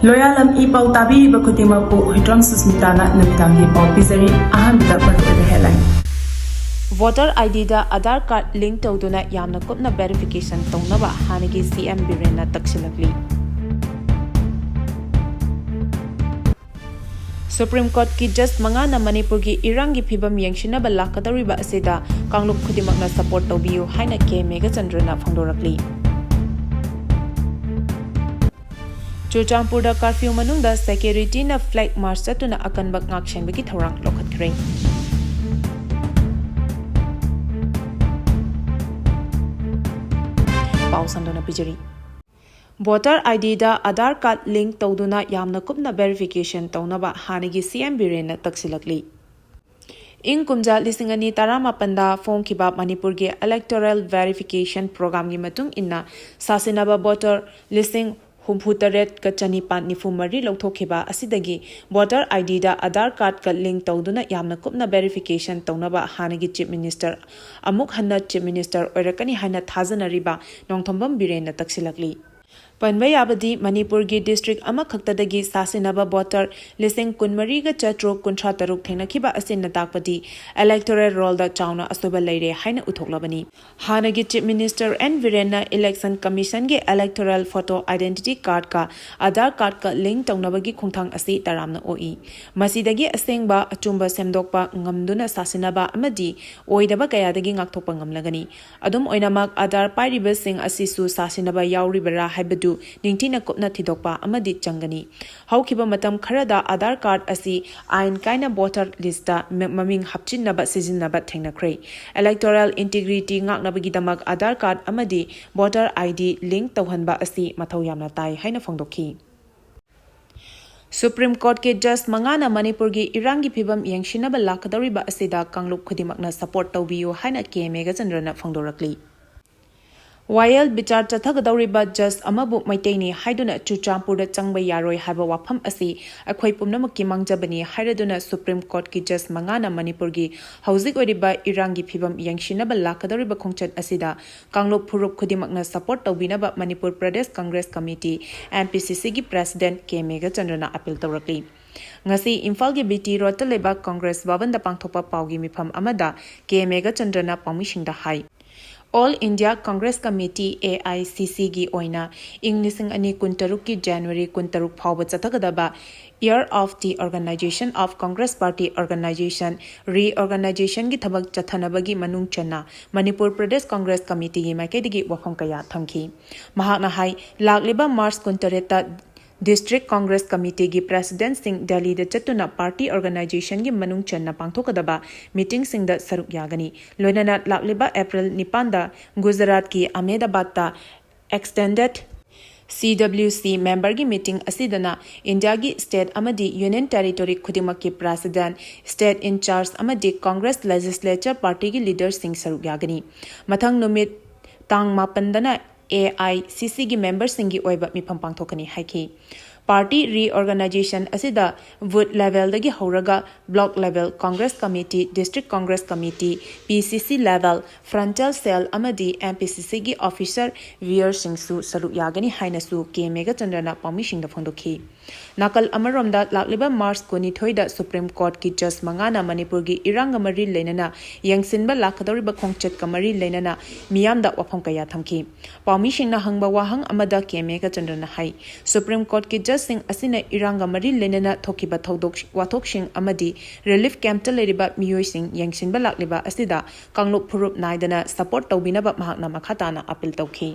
Loyalam E-PAO tabi Bakudimapu Hidram Susmitana Namitangi Pau Pizari Ahamida Matu headline. Voter ID da Aadhaar card link tawduna yamna kupna verification tawnaba hanagi CM Birena taksilakli. Supreme Court ki just mangana Manipur ki irangi phibam yengshinaba lakadariba asida Kanglup Khudimakna support tawbiyu haina ke Mega Chandrana phangdorakli. Churachandpur da Carfew manungda security na flag march chatuna akanbak ngaksenbagi thorang lokhatkre. Pausandona pijari. Voter ID da Aadhaar card link tawduna yamna kupna verification tawnaba hanagi CM Birena taksilakli. Ing kumja lisingani taramapanda phone kiba Manipur ge Electoral verification program gi matung inna sasinaba voter lising Humphutaret ka chanipan nifumari lauthokhiba asidagi voter ID da Aadhaar card ka link tawduna yamna kupna verification tawnaba hanagi chief minister amuk hanna chief minister oirakani haina thajanariba nongthombam Birena taksilakli. Panbay abadi Manipur gi district ama khaktadagi sasinaba voter lising kunmari ga chatro kuntra taruk thengnakiba asin natakpadi electoral roll da chawna asoba leire haina uthoklabani hanagi chief minister N Virena election commission ge electoral photo identity card ka Aadhaar card ka link tawnabagi khongthang asi taramna oi masidagi asengba achumba semdokpa ngamduna sasinaba amadi oidaba kayadagi ngakthokpa ngamlagani adum oinamak Aadhaar pairiba sing asisu sasinaba yauribara haibadu Ningtina kopna thidokpa amadi changani haukiba matam kharada Aadhaar card asi ain kaina voter lista maming hapchinnaba sijinnaba thengnakhre electoral integrity ngaknabagi damak Aadhaar card amadi voter ID link tawhanba asi mathau yamna tai haina phongdokhi Supreme Court ke just mangana Manipur gi irangi phibam yengshinaba lakadariba asida Kanglup Khudimakna support tawbiyu haina ke Mega Chandrana phongdorakli While bichar chathagadawriba just amabu maitaini haiduna Churachandpur da changba yaroi haiba wafam asi akhoi pumnamakki mangjabani hairaduna Supreme Court ki just mangana Manipur gi hauzik oriba irangi phibam yengshinaba lakadawriba khongchat asida Kanglup Phurup Khudimakna support tawbinaba Manipur Pradesh Congress Committee MPCC gi President K Mega Chandrana appeal tawrakli ngasi Imphal gi BT Road ta leba Congress Bhavan da pangthokpa pawgi mifam amada K Mega Chandrana pawmisingda hai All India Congress Committee AICC gi oina Englising ani kuntaruk ki January kuntaruk phawba chathagadaba Year of the Organization of Congress Party Organization reorganization gi thabak chathanabagi manung channa Manipur Pradesh Congress Committee gi maikaidigi wafam kaya thamki mahakna hai lagliba March kuntareta District Congress Committee gi President Singh Delhi da chatuna party organization gi manung channa pangthokadaba meeting sing da saruk yagani loinana lakliba April 9 da Gujarat ki Ahmedabad ta extended CWC member gi meeting asidana India gi state amadi union territory khudimak ki president state in charge amadi Congress legislature party gi leaders sing saruk yagani mathang numit tang mapandana AICC gi members singi oiba mifam pangthokani haiki party reorganization asida vote level dagi horaga block level Congress committee district Congress committee PCC level frontal cell amadi MPCC gi officer wear singsu saru yagani hainasu K Mega Chandrana permission da phondokhi nakal amaromda lakliba March koni thoida Supreme Court ki just mangana Manipur gi iranga mari leinana yangsinba lakadoriba khongchet kamari leinana miyamda wafam kaya thamki permission na hangba wahang amada K Mega Chandrana hai Supreme Court ki sing asina iranga mari lenana thokiba thodok wathoksing amadi relief camp ta leriba miyoising yangsinba lakliba asida Kanglup Phurup naidana support tawbinaba mahakna makhatana appeal tawkhi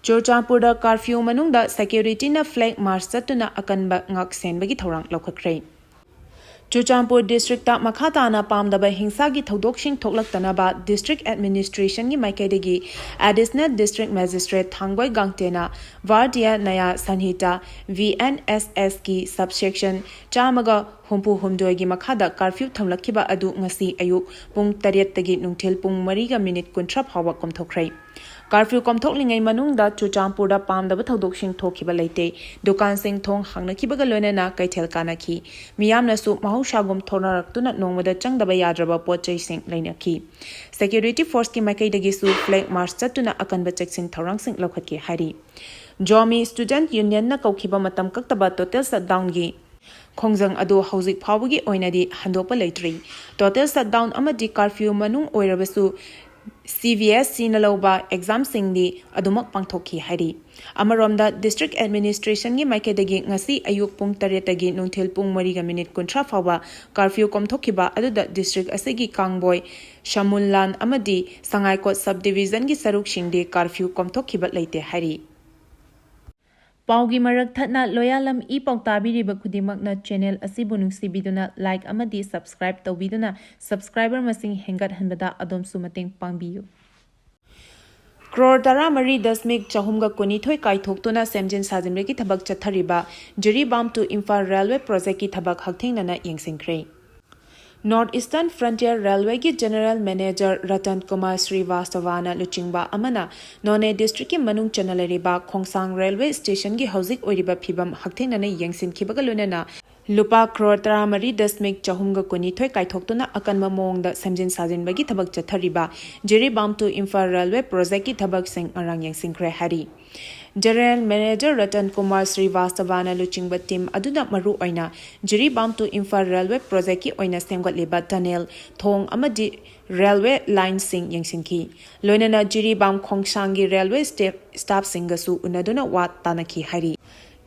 Churachandpur da Carfew manungda security na flag march chatuna akanba ngak senbagi thorang lokhakhre Churachandpur district ta makhatana pamdaba hingsa gi thodokshing thoklaktanaba district administration gi maikaidagi additional district magistrate thangboy gangtena vardia naya sanhita VNSS ki subsection chamaga humpu humdoi gi makhada curfew thamlakhiba adu ngasi ayuk pung 8 tagi nungthil pung 3 ga minute 13 phawa komthokhrei Carfew komthoklingai manungda Churachandpur da pamdaba thodokshing thokhiba leite dukan sing thong hangnakibaga loinana kaithel kanaki miyamna su mahausagum thonaraktuna nongmada changdaba yadraba pochai sing leinaki security force ki maikaidagi su flag march chatuna akanba cheksin thorang sing lokhatki hari Jomi Student Union na kaukiba matam kaktaba total shutdown gi Khongjang adu hauzik phawgi oinadi handopa leitri total shutdown amadi curfew manung oirabasu CVS Sinaloba exam singdi adumak pangthokhi hari Amaromda district administration gi maikedagi ngasi ayuk pung 8 tagi nungthil pung 3 kuntra fawa curfew komthokiba aduda district asigi kangboy Shamullan amadi Sangaikot subdivision gi saruk shingdi curfew komthokiba leite hari Paugi marak thatna Loyalam E-PAO tabiriba khudimakna channel asibu nungsibiduna like amadi subscribe tawbiduna subscriber masing hengat hanbada adom sumateng pangbiyu Crore Tara Mari Dasmik Chahumga Kunithoi Kaithokuna Semjin Sajimreki Tabak Chathariba Jiribam to Imphal Railway Project ki Tabak Haktingnana Yengsingkre North Eastern Frontier Railway ki General Manager Ratan Kumar Srivastava Luchingba Amana None District ki Manung Chanaleriba Khongsang Railway Station ki Hauzik Oiriba Phibam Haktingnana Yengsin Kibagalunana Lupa crore taramari dasmik chahumga kunithoi kaithokuna akanma mongda semjin sajinbagi thabak chathariba Jiribam to Imphal Railway Project ki thabak sing arang yengsingkre hari General Manager Ratan Kumar Srivastava Luchingba team aduna maru oina Jiribam to Imphal Railway Project ki oina semgatliba tunnel thong amadi railway line sing yengsinki loinana Jiribam Khongsangi railway staff singasu unaduna wat tanaki hari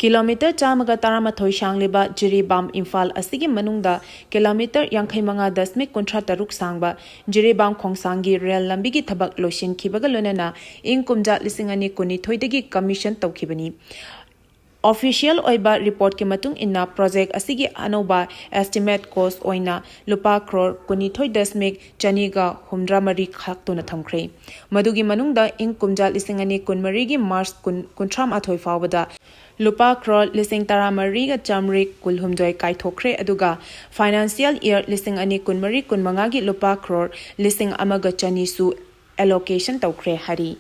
Kilometer chamaga taramathoi shangliba Jiribam Imphal asigi manungda kilometer 55.3 sangba Jiribam Khongsangi rail lambigi thabak losin khibaga lonana ingkumja lisingani kunithoi dagi commission tawkhibani Official oiba report ki matung inna project asigi anoba estimate cost oina lupa crore kunithoi dasmik chaniga humdramari khaktuna thamkhre madugi manungda ingkumja lisingani kunmari gi March kuntram athoi fawada Lupa crore lising taramari ga chamri kulhumjoi kaithokre aduga financial year lising ani kunmari kunmanga gi lupa crore lising amaga chani su allocation tawkhre hari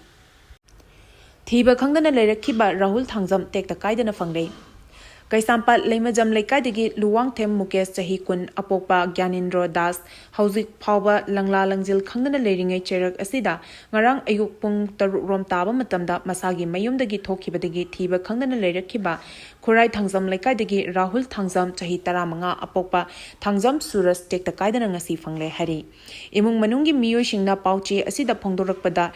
Thiba khangdana leirakhiba Rahul Thangjam tekta kaidana fangrei Kaisampat leimajam leikaidagi luwang them mukesh chahi kun apokpa Gyanendra Das hauzik phawba langla langjil khangdana leiringai cherak asida ngarang ayuk pung 3 rom taba matamda masagi mayumdagi thokhibadagi thiba khangdana leirakhiba Khurai Thangjam leikaidagi Rahul Thangjam chahi 15 apokpa Thangjam Suras tekta kaidana ngasi fangle hari imung manunggi miyoi singna pauche asida phongdorakpada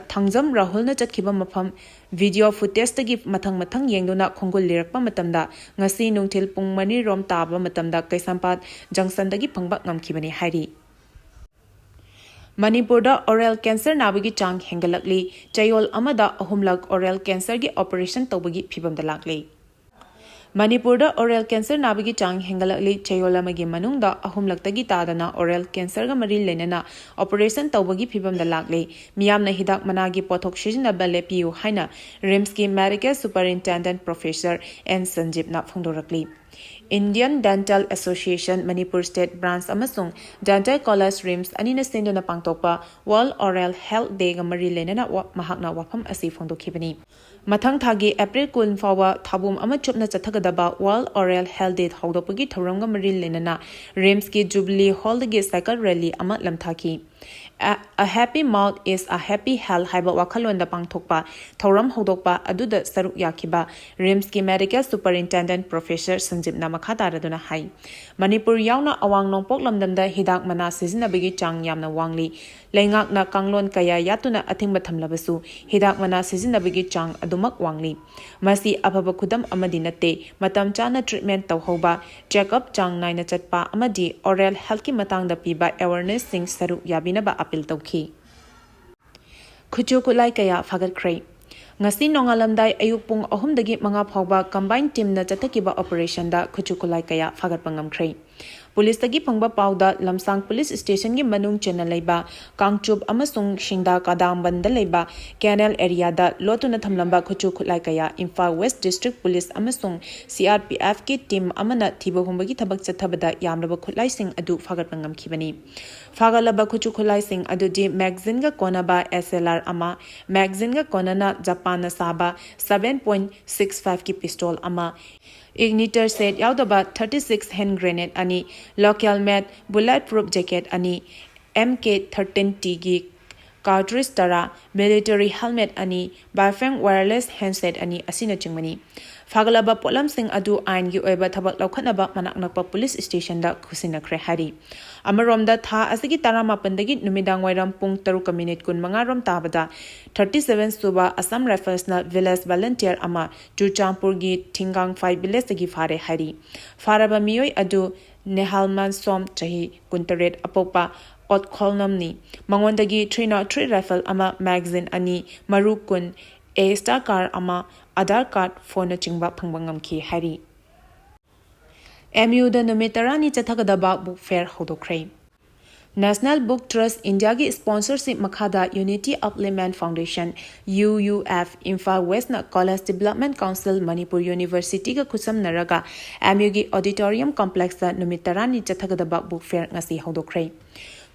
Thangjam Rahul na chatkhiba mafam video footage tagi mathang yengduna khongol lirakpa matamda ngasi nungthil pung 4 rom taba matamda Kaisampat junction dagi phangba ngamkhibani hari Manipurda oral cancer nabagi chang hengalakli chayol amada ahumlak oral cancer gi operation tawbagi phibamda lakli Manipurda oral cancer nabigi chang hengalakli chayolamagi manungda ahumlaktagi tadana oral cancer ga mari lenana operation tawbagi phibamda lakli miyamna hidak managi pothok sijinaba lepiu haina RIMS ki medical superintendent professor N Sanjeev na phongdorakli Indian Dental Association Manipur State Branch amasung Dental College RIMS anina sendona pangtokpa World Oral Health Day ga mari lenana mahakna wafam asi phongdokhibani Mathang thagi April 10 fawa thabum ama chupna chathagadaba World Oral Health Day hawdopagi thoramga mari lenana RIMS ki Jubilee Hall gi cycle rally ama lamthaki A happy mouth is a happy health haiba wakhalonda pangthokpa thoram hodokpa aduda saruk yakhiba RIMS ki medical superintendent professor Sanjeev na makhata raduna hai Manipur yauna awang nongpok lamdamda hidak mana sijinabagi chang yamna wangli leingak na kanglon kaya yatuna athingba thamlabasu hidak mana sijinabagi chang adumak wangli masi ababa khudam amadi natte matam chana treatment tawhoba check up chang naina chatpa amadi oral health ki matangda piba awareness sing saruk yabinaba apil tawki Khuchu kulai kaya fagatkhre ngasi nongalamdai ayuk pung 3 dagi 5 phawba combined team na chathakiba operation da khuchu kulai kaya fagatpangamkhre Police tagi phangba pauda Lamsang Police Station gi manung chena leiba Kangchup amasung Shingda Kadam banda leiba Canal area da lotuna thamlamba khuchu khulai kaya Imphal West District Police amasung CRPF ki team amana thiba humbagi thabak chathabada yamraba khulai sing adu fagatpangam khibani fagalaba khuchu khulai sing adu di magazine ga konaba SLR ama magazine ga konana Japan na saba 7.65 ki pistol ama Igniter set yaudaba 36 hand grenade ani local made bulletproof jacket ani MK13T gi cartridge tara, military helmet ani, Bafeng wireless handset ani asina chingmani. Fagalaba polam sing adu ain gi oiba thabak laukhanaba manaknakpa police station da khusinakre hari. Amaromda tha asigi tarama pandagi numidang wairam pung 3 minute kun mangarom tabada 37 suba Assam Rifles na village volunteer ama Churachandpur gi Thingang 5 village gi fare hari. Faraba miyoi adu Nehalman som chahi kuntaret apopa ot kholnamni mangondagi 303 rifle ama magazine ani maru kun a star car ama Aadhaar card phone na chingba phangbangam ki hari. MU da numitarani chathagadaba book fair hodokre. National Book Trust India gi sponsorship makhada Unity Upliftment Foundation UUF Imphal West na College Development Council Manipur University ga khusam naraga MU gi auditorium complex da numitarani chathagadaba book fair ngasi hodokre.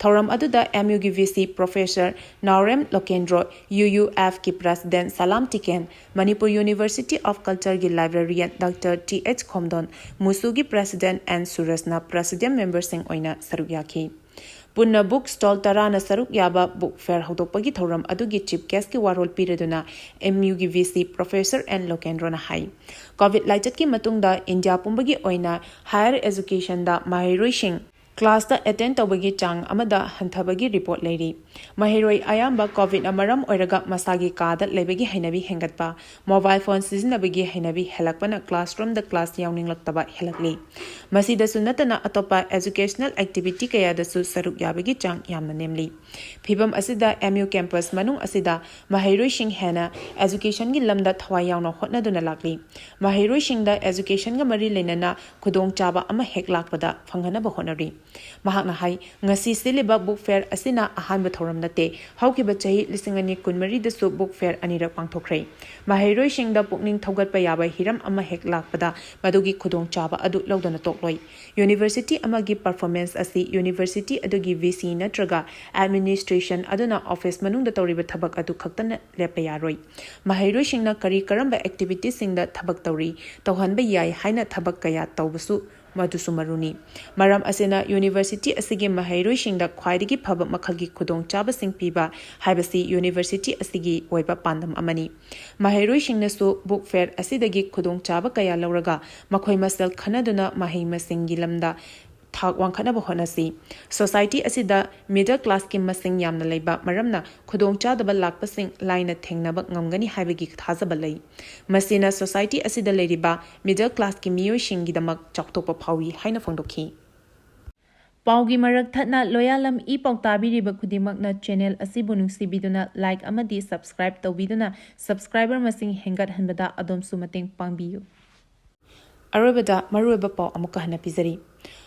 Thoram aduda MU gi VC Professor Naurem Lokendro UUF ki President Salam Tiken Manipur University of Culture gi Librarian Dr. TH Khomdon Musu gi President and Surasna President member sing oina saruk yaki. Punna book stall tarana saruk yaba book fair hodopagi thoram adugi chief guest ki warol pireduna MU gi VC Professor and Lokendro na hai. COVID laichat ki matungda India pumbagi oina higher education da mahiroi class da attend tawagi chang amada hanthabagi report leiri mahiroi ayamba covid amaram oiraga masagi ka da lebagi hainabi hengatpa mobile phone sizinabagi hainabi helakpana classroom da class yawning laktaba helakli masida sunatana atopa educational activity kaya da su saruk yabagi chang yamna nemli phibam asida MU campus manung asida mahiroi sing hena education gi lamda thawai yawna hotna duna lakli mahiroi sing da education ga mari lenana khudong chaba ama hek lakpada phangana ba honari Mahakna hai ngasi siliba book fair asina ahanba thoram nate haukiba chahi lisingani kunmari da su book fair anira pangthokre mahiroi singda pukning thogat pa yaba hiram ama hek lakpada madugi khudong chaba adu lawdana tokloi university amagi performance asi university adugi VC natraga administration aduna office manung da tawriba thabak adu khaktana lepa yaroi mahiroi singna kari karamba activities singda thabak tawri tawhanba yai haina thabak kaya tawbasu Madusu maruni maram asena university asigi mahiroi singda khwaidigi phaba makhagi khudong chaba sing piba haibasi university asigi oiba pandam amani mahiroi singna su book fair asidagi khudong chaba kaya lauraga makhoi masal khanaduna mahai masingi lamda thak wangkhana ba honasi society asida middle class ki masing yamna leiba maramna khudong chadaba lakpa sing laina thengnaba ngamgani haibagi thajaba lei masina society asida leiriba middle class ki miyoi shingi damak chaktopa phawi haina phangdokhi Paugi marak thatna Loyalam E-PAO tabiriba khudimakna channel asibu nungsibiduna like amadi subscribe tawbiduna subscriber masing hengat hanbada adom sumateng pangbiyu Arabada maruba pau amuka hana pizari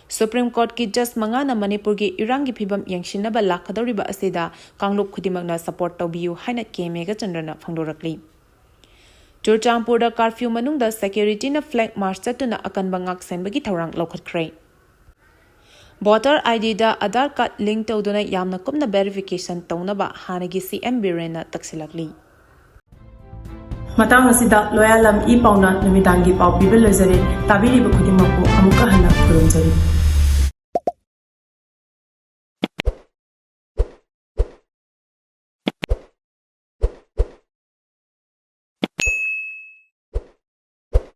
Supreme Court ki just mangana Manipur gi irangi phibam yangshinaba lakhadoriba asida kangluk khudimakna support tawbiyu haina kemega chandrana phangdorakli Churachandpur da Carfew manungda security na flag march chatuna akanba ngak senbagi thorang lokhatkre Voter ID da Aadhaar card link tawduna yamna kumna verification tawnaba hanagi CM Birena taksilakli Matang asida Loyalam E-PAO na numidangi pau pibel lezare tabiri ba khudimako amuka hana khurumjari